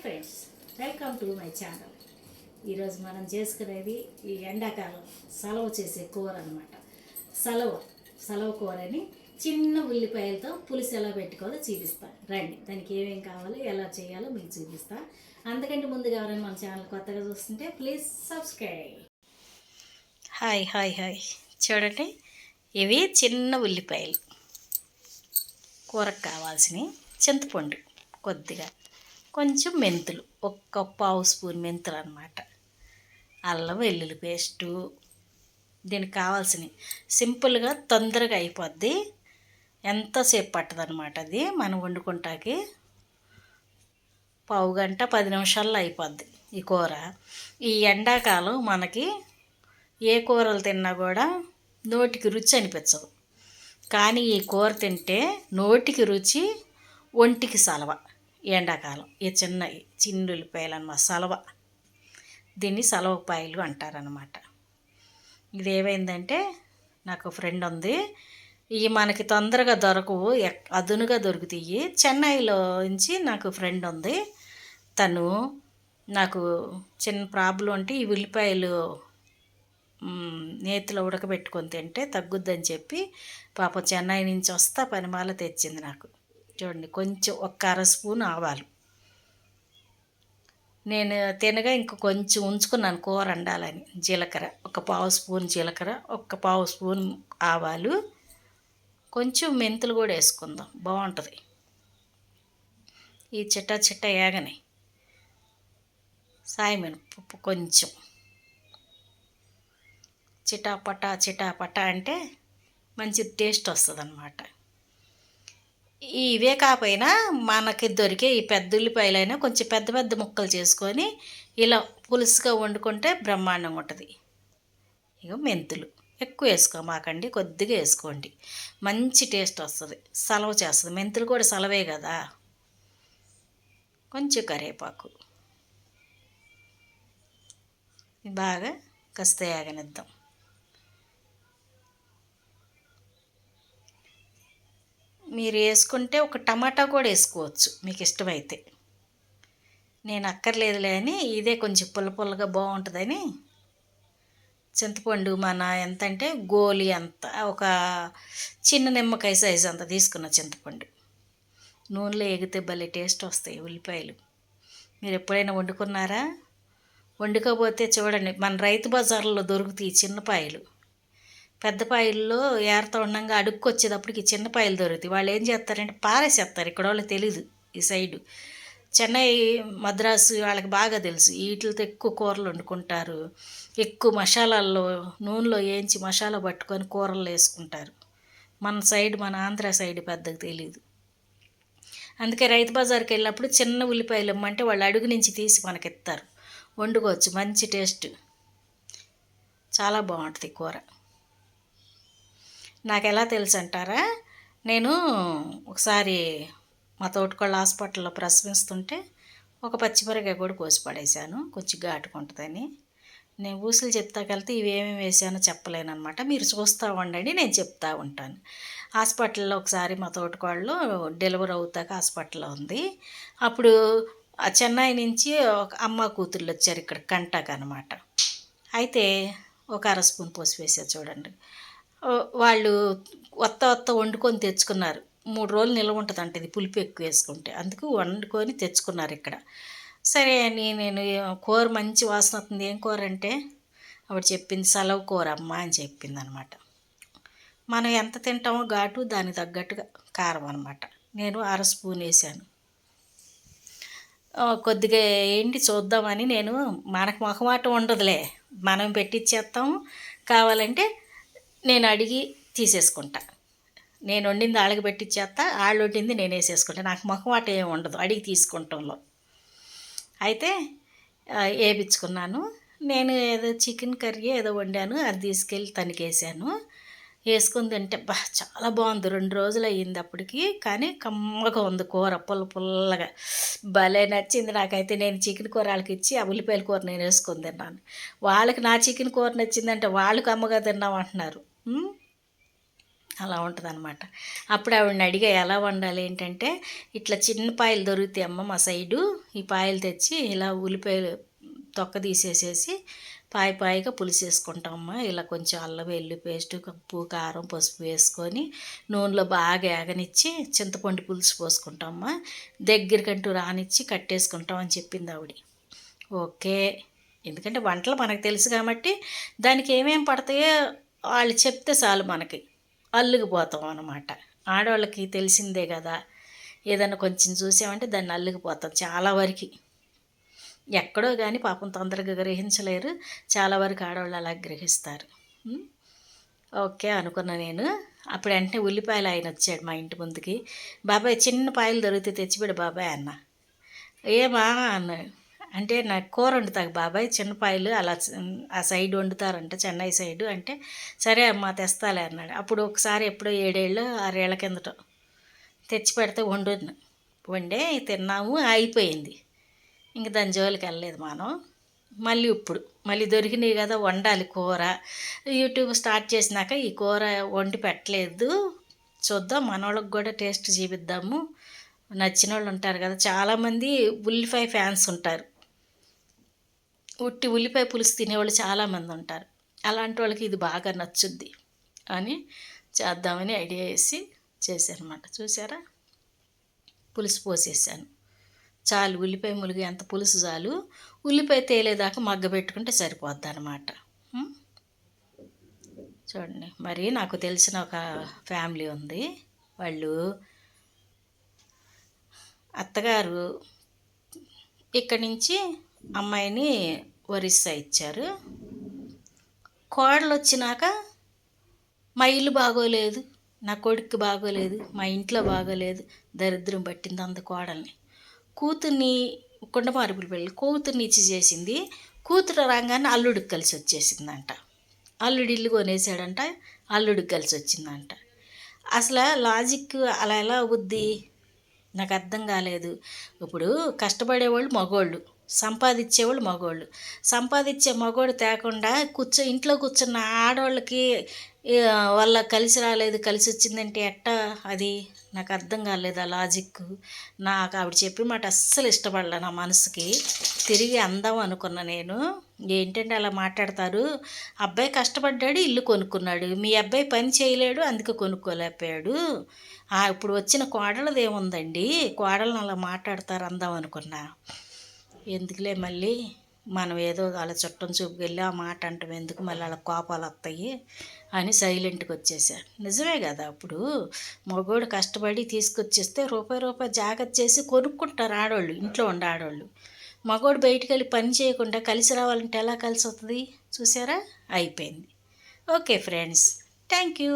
Friends, welcome to my channel. ఈరోజు మనం చేసుకునేది ఈ ఎండాకాలం సలవ చేసే కూర అనమాట. సలవ కూరని చిన్న ఉల్లిపాయలతో పులుసు ఎలా పెట్టుకోవాలో చూపిస్తాను. రండి, దానికి ఏమేమి కావాలో ఎలా చేయాలో మీకు చూపిస్తాను. అందుకంటే ముందుగా ఎవరైనా మన ఛానల్ కొత్తగా చూస్తుంటే please subscribe. Hi hi hi చూడండి, ఇవి చిన్న ఉల్లిపాయలు. కూరకు కావాల్సినవి చింతపండు కొద్దిగా, కొంచెం మెంతులు, ఒక్క పావు స్పూన్ మెంతులు అన్నమాట, అల్లం వెల్లుల్లి పేస్టు. దీనికి కావాల్సినవి సింపుల్గా తొందరగా అయిపోద్ది, ఎంతసేపు పట్టదనమాట. అది మనం వండుకుంటాకి పావు గంట 10 నిమిషాల్లో అయిపోద్ది ఈ కూర. ఈ ఎండాకాలం మనకి ఏ కూరలు తిన్నా కూడా నోటికి రుచి అనిపించదు, కానీ ఈ కూర తింటే నోటికి రుచి, ఒంటికి సలవ. ఎండాకాలం ఈ చిన్న ఉల్లిపాయలు అన్నమాట, సలవ. దీన్ని సలవపాయలు అంటారనమాట. ఇది ఏమైందంటే, నాకు ఫ్రెండ్ ఉంది, ఇవి మనకి తొందరగా దొరకవు, అదునుగా దొరుకుతాయి. చెన్నైలో నుంచి నాకు ఫ్రెండ్ ఉంది, తను నాకు చిన్న ప్రాబ్లం అంటే ఈ ఉల్లిపాయలు నేతిలో ఉడకబెట్టుకొని తింటే తగ్గుద్దని చెప్పి పాప చెన్నై నుంచి వస్తా పనిమాల తెచ్చింది నాకు. చూడండి, కొంచెం ఒక అర స్పూన్ ఆవాలు. నేను తినగా ఇంక కొంచెం ఉంచుకున్నాను కూర వండాలని. జీలకర్ర ఒక పావు స్పూన్, జీలకర్ర ఒక పావు స్పూన్ ఆవాలు, కొంచెం మెంతులు కూడా వేసుకుందాం, బాగుంటుంది. ఈ చిట్ట ఏగని సాయమినపప్పు కొంచెం, చిటాపటా అంటే మంచి టేస్ట్ వస్తుంది అన్నమాట. ఇవే కాకపోయినా మనకి దొరికే ఈ పెద్ద ఉల్లిపాయలైనా కొంచెం పెద్ద పెద్ద ముక్కలు చేసుకొని ఇలా పులుసుగా వండుకుంటే బ్రహ్మాండంగా ఉంటుంది. ఇక మెంతులు ఎక్కువ వేసుకోమాకండి, కొద్దిగా వేసుకోండి, మంచి టేస్ట్ వస్తుంది, సలవ చేస్తుంది. మెంతులు కూడా సలవే కదా. కొంచెం కరివేపాకు బాగా కాస్త వేగనిద్దాం. మీరు వేసుకుంటే ఒక టమాటా కూడా వేసుకోవచ్చు మీకు ఇష్టమైతే. నేను అక్కర్లేదులే అని ఇదే కొంచెం పుల్లగా బాగుంటుందని చింతపండు మన ఎంత అంటే గోలి అంత, ఒక చిన్న నిమ్మకాయ సైజు అంత తీసుకున్న చింతపండు. నూనెలో ఎగితే భలే టేస్ట్ వస్తాయి ఉల్లిపాయలు. మీరు ఎప్పుడైనా వండుకున్నారా? వండుకోకపోతే చూడండి, మన రైతు బజార్లో దొరుకుతాయి చిన్నపాయలు. పెద్ద పాయల్లో ఏరుతా ఉండగా అడుక్కొచ్చేటప్పటికి చిన్న పాయలు దొరుకుతాయి. వాళ్ళు ఏం చేస్తారంటే పారేసేస్తారు. ఇక్కడ వాళ్ళకి తెలీదు, ఈ సైడు చెన్నై మద్రాసు వాళ్ళకి బాగా తెలుసు. వీటితో ఎక్కువ కూరలు వండుకుంటారు, ఎక్కువ మసాలాల్లో నూనెలో వేయించి మసాలా పట్టుకొని కూరలు వేసుకుంటారు. మన సైడ్, మన ఆంధ్ర సైడ్ పెద్దగా తెలీదు. అందుకే రైతు బజార్కి వెళ్ళినప్పుడు చిన్న ఉల్లిపాయలు ఇమ్మంటే వాళ్ళు అడుగు నుంచి తీసి మనకి ఇస్తారు, వండుకోవచ్చు. మంచి టేస్ట్, చాలా బాగుంటుంది కూర. నాకు ఎలా తెలుసు అంటారా? నేను ఒకసారి మా తోటకోళ్ళ హాస్పిటల్లో ప్రసవిస్తుంటే ఒక పచ్చిమిరకాయ కూడా కోసి పడేశాను, కొంచెం ఘాటుకుంటుందని. నేను ఊసులు చెప్తాకెళ్తే ఇవేమేమి వేసానో చెప్పలేను అనమాట. మీరు చూస్తూ ఉండండి, నేను చెప్తా ఉంటాను. హాస్పిటల్లో ఒకసారి మా తోటకోళ్ళు డెలివరీ అవుతాక హాస్పిటల్లో ఉంది. అప్పుడు చెన్నై నుంచి ఒక అమ్మ కూతుర్లు వచ్చారు ఇక్కడ కంటాక అనమాట. అయితే ఒక అర స్పూన్ పోసి వేసారు చూడండి. వాళ్ళు వత్త వండుకొని తెచ్చుకున్నారు. 3 రోజులు నిల్వ ఉంటుందంట ఇది, పులుపు ఎక్కువ వేసుకుంటే. అందుకు వండుకొని తెచ్చుకున్నారు ఇక్కడ. సరే అని నేను కూర మంచి వాసన వస్తుంది, ఏం కూర అంటే ఆవిడ చెప్పింది సలవ కూర అమ్మ అని చెప్పింది అనమాట. మనం ఎంత తింటామో ఘాటు దానికి తగ్గట్టుగా కారం అనమాట. నేను అర స్పూన్ వేసాను. కొద్దిగా ఏంటి చూద్దామని, నేను మనకు మొహమాట ఉండదులే, మనం పెట్టిచ్చేస్తాము. కావాలంటే నేను అడిగి తీసేసుకుంటా. నేను వండింది వాళ్ళకి పెట్టిచ్చేస్తా, వాళ్ళు వండింది నేను వేసేసుకుంటా. నాకు మొహమాట ఏమి ఉండదు అడిగి తీసుకుంటాంలో. అయితే వేయించుకున్నాను. నేను ఏదో చికెన్ కర్రీ ఏదో వండాను, అది తీసుకెళ్ళి తనకి వేసాను. వేసుకుని తింటే చాలా బాగుంది. 2 రోజులు అయ్యింది అప్పటికి, కానీ కమ్మగా ఉంది కూర, పుల్లగా భలే నచ్చింది నాకైతే. నేను చికెన్ కూర వాళ్ళకి ఇచ్చి ఆ ఉల్లిపాయల కూర నేను వేసుకొని తిన్నాను. వాళ్ళకి నా చికెన్ కూర నచ్చిందంటే వాళ్ళు కమ్మగా తిన్నామంటున్నారు. అలా ఉంటుందన్నమాట. అప్పుడు ఆవిడని అడిగా ఎలా వండాలి ఏంటంటే, ఇట్లా చిన్న పాయలు దొరుకుతాయి అమ్మ మా సైడు, ఈ పాయలు తెచ్చి ఇలా ఉల్లిపాయలు తొక్క తీసేసేసి పాయగా పులుసు వేసుకుంటామమ్మా. ఇలా కొంచెం అల్లం వెల్లుల్లి పేస్ట్, ఉప్పు కారం పసుపు వేసుకొని నూనెలో బాగా ఏగనిచ్చి చింతపండు పులుసు పోసుకుంటామమ్మా, దగ్గరికంటూ రానిచ్చి కట్టేసుకుంటాం అని చెప్పింది ఆవిడ. ఓకే, ఎందుకంటే వంటలు మనకు తెలుసు కాబట్టి దానికి ఏమేమి పడతాయో వాళ్ళు చెప్తే చాలు మనకి అల్లుకుపోతాం అన్నమాట. ఆడవాళ్ళకి తెలిసిందే కదా, ఏదైనా కొంచెం చూసామంటే దాన్ని అల్లుకుపోతాం చాలా వరకు. ఎక్కడో కానీ పాపం తొందరగా గ్రహించలేరు, చాలా వరకు ఆడవాళ్ళు అలా గ్రహిస్తారు. ఓకే అనుకున్నా నేను. అప్పుడు వెంటనే ఉల్లిపాయలు ఆయన వచ్చాడు మా ఇంటి ముందుకి. బాబాయ్ చిన్న పాయలు దొరికితే తెచ్చిపెడు బాబాయ్ అన్న. ఏమా అన్నాడు. అంటే నాకు కూర వండుతాకు బాబాయ్, చిన్నపాయలు అలా ఆ సైడ్ వండుతారంట, చెన్నై సైడు అంటే. సరే అమ్మా తెస్తాలే అన్నాడు. అప్పుడు ఒకసారి ఎప్పుడో 7 ఏళ్ళు 6 ఏళ్ల కిందట తెచ్చి పెడితే వండే తిన్నాము, అయిపోయింది. ఇంక దాని జోలికి వెళ్ళలేదు మనం. మళ్ళీ దొరికినాయి కదా వండాలి కూర. యూట్యూబ్ స్టార్ట్ చేసినాక ఈ కూర వండి పెట్టలేదు, చూద్దాం మనోళ్ళకి కూడా టేస్ట్ చూపిద్దాము. నచ్చిన వాళ్ళు ఉంటారు కదా, చాలామంది ఉల్లిపాయ ఫ్యాన్స్ ఉంటారు, ఉట్టి ఉల్లిపాయ పులుసు తినేవాళ్ళు చాలామంది ఉంటారు. అలాంటి వాళ్ళకి ఇది బాగా నచ్చుద్ది అని చేద్దామని ఐడియా వేసి చేశాను అనమాట. చూసారా, పులుసు పోసేసాను చాలు, ఉల్లిపాయ ములిగి అంత పులుసు చాలు, ఉల్లిపాయ తేలేదాకా మగ్గబెట్టుకుంటే సరిపోద్ది అనమాట. చూడండి, మరి నాకు తెలిసిన ఒక ఫ్యామిలీ ఉంది, వాళ్ళు అత్తగారు ఇక్కడి నుంచి అమ్మాయిని ఒరిస్సా ఇచ్చారు. కోడలు వచ్చినాక మా ఇల్లు బాగోలేదు, నా కొడుక్కి బాగోలేదు, మా ఇంట్లో బాగోలేదు, దరిద్రం పట్టింది అంత కోడల్ని. కూతుర్ని కుండమారుపులు పెళ్ళి కూతుర్ని ఇచ్చి చేసింది. కూతురు రాగానే అల్లుడికి కలిసి వచ్చేసిందంట, అల్లుడి ఇల్లు కొనేసాడంట, అల్లుడికి కలిసి వచ్చిందంట. అసలు లాజిక్ అలా ఎలా అవుద్ది నాకు అర్థం కాలేదు. ఇప్పుడు కష్టపడేవాళ్ళు మగోళ్ళు, సంపాదించేవాళ్ళు మగోళ్ళు. సంపాదించే మగోడు తేకుండా ఇంట్లో కూర్చున్న ఆడవాళ్ళకి వాళ్ళ కలిసి రాలేదు, కలిసి వచ్చిందంటే ఎట్టా? అది నాకు అర్థం కాలేదు ఆ లాజిక్. నాకు ఆవిడ చెప్పిన మాట అస్సలు ఇష్టపడలే, నా మనసుకి తిరిగి అందాం అనుకున్నా నేను. ఏంటంటే అలా మాట్లాడతారు, అబ్బాయి కష్టపడ్డాడు, ఇల్లు కొనుక్కున్నాడు, మీ అబ్బాయి పని చేయలేడు అందుకే కొనుక్కోలేకపోయాడు, ఇప్పుడు వచ్చిన కోడలది ఏముందండి, కోడలను అలా మాట్లాడతారు అందాం అనుకున్నా. ఎందుకులే మళ్ళీ మనం ఏదో అలా చుట్టం చూపుకెళ్ళి ఆ మాట అంటాం ఎందుకు, మళ్ళీ అలా కోపాలు వస్తాయి అని సైలెంట్గా వచ్చేసాను. నిజమే కదా, అప్పుడు మగోడు కష్టపడి తీసుకొచ్చేస్తే రూపాయి జాగ్రత్త చేసి కొనుక్కుంటారు ఆడవాళ్ళు, ఇంట్లో ఉండే ఆడవాళ్ళు. మగోడు బయటికి వెళ్ళి పని చేయకుండా కలిసి రావాలంటే ఎలా కలిసి వస్తుంది? చూసారా, అయిపోయింది. Okay friends, thank you.